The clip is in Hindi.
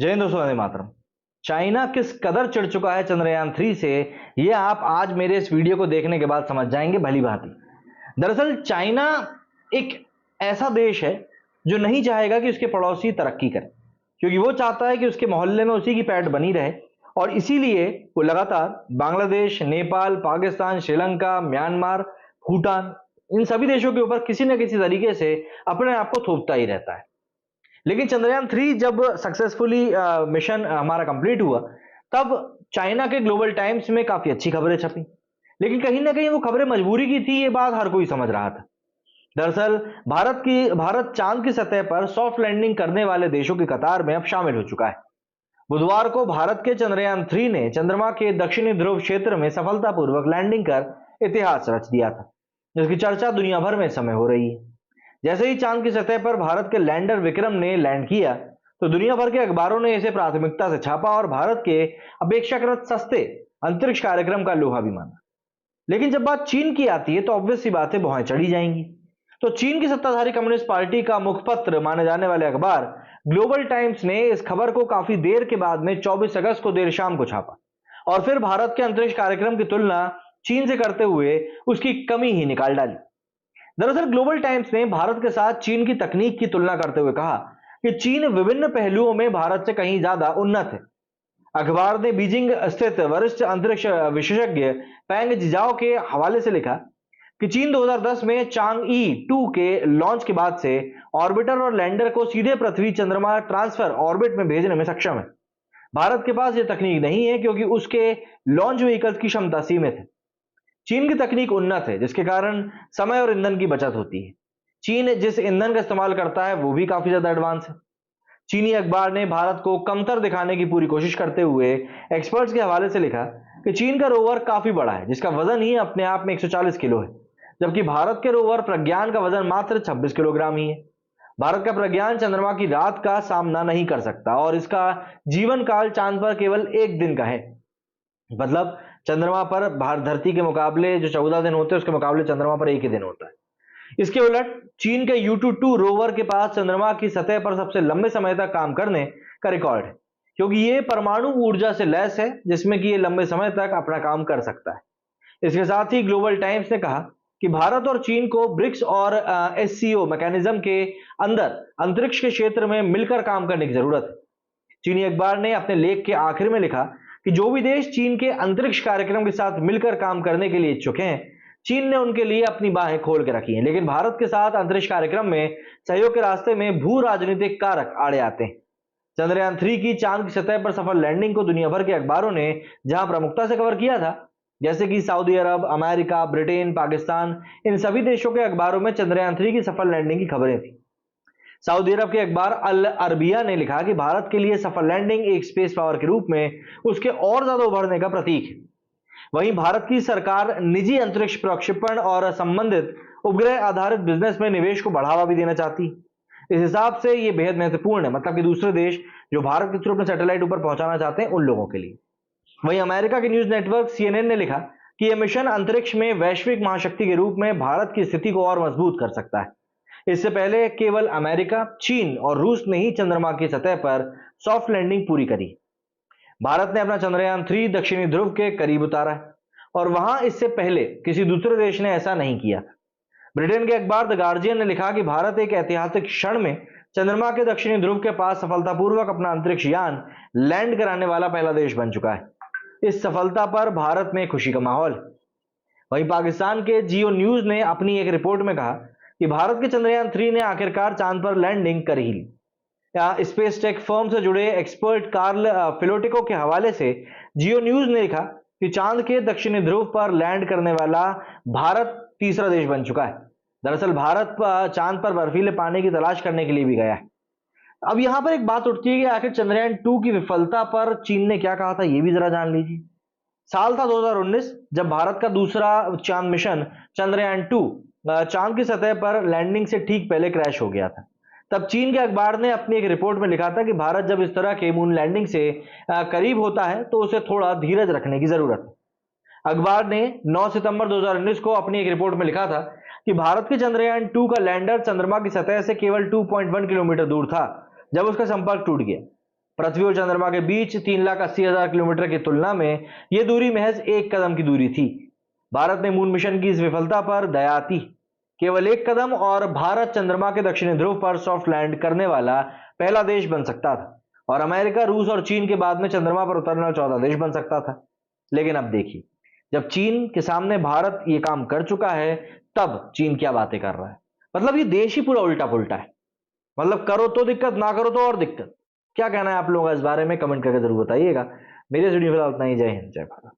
जय हिंद दोस्तों, वंदे मातरम। चाइना किस कदर चिढ़ चुका है चंद्रयान 3 से, ये आप आज मेरे इस वीडियो को देखने के बाद समझ जाएंगे भली भांति। दरअसल चाइना एक ऐसा देश है जो नहीं चाहेगा कि उसके पड़ोसी तरक्की करें, क्योंकि वो चाहता है कि उसके मोहल्ले में उसी की पैठ बनी रहे। और इसीलिए वो लगातार बांग्लादेश, नेपाल, पाकिस्तान, श्रीलंका, म्यांमार, भूटान, इन सभी देशों के ऊपर किसी न किसी तरीके से अपने आप को थोपता ही रहता है। लेकिन चंद्रयान 3 जब सक्सेसफुली मिशन हमारा कंप्लीट हुआ, तब चाइना के ग्लोबल टाइम्स में काफी अच्छी खबरें छपी। लेकिन कहीं ना कहीं वो खबरें मजबूरी की थी, ये बात हर कोई समझ रहा था। दरअसल भारत चांद की सतह पर सॉफ्ट लैंडिंग करने वाले देशों की कतार में अब शामिल हो चुका है। बुधवार को भारत के चंद्रयान 3 ने चंद्रमा के दक्षिणी ध्रुव क्षेत्र में सफलतापूर्वक लैंडिंग कर इतिहास रच दिया था, जिसकी चर्चा दुनिया भर में इस समय हो रही है। जैसे ही चांद की सतह पर भारत के लैंडर विक्रम ने लैंड किया, तो दुनिया भर के अखबारों ने इसे प्राथमिकता से छापा और भारत के अपेक्षाकृत सस्ते अंतरिक्ष कार्यक्रम का लोहा भी माना। लेकिन जब बात चीन की आती है, तो ऑब्वियस सी बातें भौहें चढ़ी जाएंगी। तो चीन की सत्ताधारी कम्युनिस्ट पार्टी का मुखपत्र माने जाने वाले अखबार ग्लोबल टाइम्स ने इस खबर को काफी देर के बाद में 24 अगस्त को देर शाम को छापा और फिर भारत के अंतरिक्ष कार्यक्रम की तुलना चीन से करते हुए उसकी कमी ही निकाल डाली। दरअसल ग्लोबल टाइम्स ने भारत के साथ चीन की तकनीक की तुलना करते हुए कहा कि चीन विभिन्न पहलुओं में भारत से कहीं ज्यादा उन्नत है। अखबार ने बीजिंग स्थित वरिष्ठ अंतरिक्ष विशेषज्ञ पेंग जिजाओ के हवाले से लिखा कि चीन 2010 में चांग-ई 2 के लॉन्च के बाद से ऑर्बिटर और लैंडर को सीधे पृथ्वी चंद्रमा ट्रांसफर ऑर्बिट में भेजने में सक्षम है। भारत के पास यह तकनीक नहीं है, क्योंकि उसके लॉन्च व्हीकल्स की क्षमता सीमित है। चीन की तकनीक उन्नत है, जिसके कारण समय और ईंधन की बचत होती है। चीन जिस ईंधन का इस्तेमाल करता है वो भी काफी ज्यादा एडवांस है। चीनी अखबार ने भारत को कमतर दिखाने की पूरी कोशिश करते हुए एक्सपर्ट्स के हवाले से लिखा कि चीन का रोवर काफी बड़ा है, जिसका वजन ही अपने आप में 140 किलो है, जबकि भारत के रोवर प्रज्ञान का वजन मात्र 26 किलोग्राम ही है। भारत का प्रज्ञान चंद्रमा की रात का सामना नहीं कर सकता और इसका जीवन काल चांद पर केवल 1 दिन का है। मतलब चंद्रमा पर भारत धरती के मुकाबले जो 14 दिन होते हैं, उसके मुकाबले चंद्रमा पर 1 ही दिन होता है। इसके उलट चीन के U22 रोवर के पास चंद्रमा की सतह पर सबसे लंबे समय तक काम करने का रिकॉर्ड है, क्योंकि ये परमाणु ऊर्जा से लैस है, जिसमें कि ये लंबे समय तक अपना काम कर सकता है। इसके साथ ही ग्लोबल टाइम्स ने कहा कि भारत और चीन को ब्रिक्स और SCO मैकेनिज्म के अंदर अंतरिक्ष के क्षेत्र में मिलकर काम करने की जरूरत है। चीनी अखबार ने अपने लेख के आखिर में लिखा कि जो भी देश चीन के अंतरिक्ष कार्यक्रम के साथ मिलकर काम करने के लिए इच्छुक हैं, चीन ने उनके लिए अपनी बाहें खोल के रखी हैं। लेकिन भारत के साथ अंतरिक्ष कार्यक्रम में सहयोग के रास्ते में भू राजनीतिक कारक आड़े आते हैं। चंद्रयान 3 की चांद की सतह पर सफल लैंडिंग को दुनिया भर के अखबारों ने जहां प्रमुखता से कवर किया था, जैसे कि सऊदी अरब, अमेरिका, ब्रिटेन, पाकिस्तान, इन सभी देशों के अखबारों में चंद्रयान 3 की सफल लैंडिंग की खबरें थी। सऊदी अरब के अखबार अल अरबिया ने लिखा कि भारत के लिए सफल लैंडिंग एक स्पेस पावर के रूप में उसके और ज्यादा उभरने का प्रतीक है। वहीं भारत की सरकार निजी अंतरिक्ष प्रक्षेपण और संबंधित उपग्रह आधारित बिजनेस में निवेश को बढ़ावा भी देना चाहती है। इस हिसाब से यह बेहद महत्वपूर्ण है, मतलब कि दूसरे देश जो भारत के थ्रू अपने सैटेलाइट ऊपर पहुंचाना चाहते हैं, उन लोगों के लिए। वहीं अमेरिका के न्यूज नेटवर्क CNN ने लिखा कि यह मिशन अंतरिक्ष में वैश्विक महाशक्ति के रूप में भारत की स्थिति को और मजबूत कर सकता है। इससे पहले केवल अमेरिका, चीन और रूस ने ही चंद्रमा की सतह पर सॉफ्ट लैंडिंग पूरी करी। भारत ने अपना चंद्रयान 3 दक्षिणी ध्रुव के करीब उतारा है और वहां इससे पहले किसी दूसरे देश ने ऐसा नहीं किया। ब्रिटेन के अखबार द गार्जियन ने लिखा कि भारत एक ऐतिहासिक क्षण में चंद्रमा के दक्षिणी ध्रुव के पास सफलतापूर्वक अपना अंतरिक्ष यान लैंड कराने वाला पहला देश बन चुका है। इस सफलता पर भारत में खुशी का माहौल है। वहीं पाकिस्तान के जियो न्यूज ने अपनी एक रिपोर्ट में कहा कि भारत के चंद्रयान 3 ने आखिरकार चांद पर लैंडिंग कर ही ली। स्पेस टेक फर्म से जुड़े एक्सपर्ट कार्ल फिलोटिको के हवाले से जियो न्यूज ने लिखा कि चांद के दक्षिणी ध्रुव पर लैंड करने वाला भारत तीसरा देश बन चुका है। दरअसल भारत चांद पर बर्फीले पानी की तलाश करने के लिए भी गया है। अब यहां पर एक बात उठती है कि आखिर चंद्रयान 2 की विफलता पर चीन ने क्या कहा था, यह भी जरा जान लीजिए। साल था 2019, जब भारत का दूसरा चांद मिशन चंद्रयान 2 चांद की सतह पर लैंडिंग से ठीक पहले क्रैश हो गया था। तब चीन के अखबार ने अपनी एक रिपोर्ट में लिखा था कि भारत जब इस तरह के मून लैंडिंग से करीब होता है, तो उसे थोड़ा धीरज रखने की जरूरत है। अखबार ने 9 सितंबर 2019 को अपनी एक रिपोर्ट में लिखा था कि भारत के चंद्रयान 2 का लैंडर चंद्रमा की सतह से केवल 2.1 किलोमीटर दूर था जब उसका संपर्क टूट गया। पृथ्वी और चंद्रमा के बीच 3,80,000 किलोमीटर की तुलना में यह दूरी महज 1 कदम की दूरी थी। भारत ने मून मिशन की इस विफलता पर दयाती केवल 1 कदम और भारत चंद्रमा के दक्षिणी ध्रुव पर सॉफ्ट लैंड करने वाला पहला देश बन सकता था और अमेरिका, रूस और चीन के बाद में चंद्रमा पर उतरने वाला 14 देश बन सकता था। लेकिन अब देखिए, जब चीन के सामने भारत ये काम कर चुका है, तब चीन क्या बातें कर रहा है। मतलब ये देश ही पूरा उल्टा पुल्टा है। मतलब करो तो दिक्कत, ना करो तो और दिक्कत। क्या कहना है आप लोगों का इस बारे में, कमेंट करके जरूर बताइएगा। मेरे इस वीडियो में फिलहाल उतना ही। जय हिंद, जय भारत।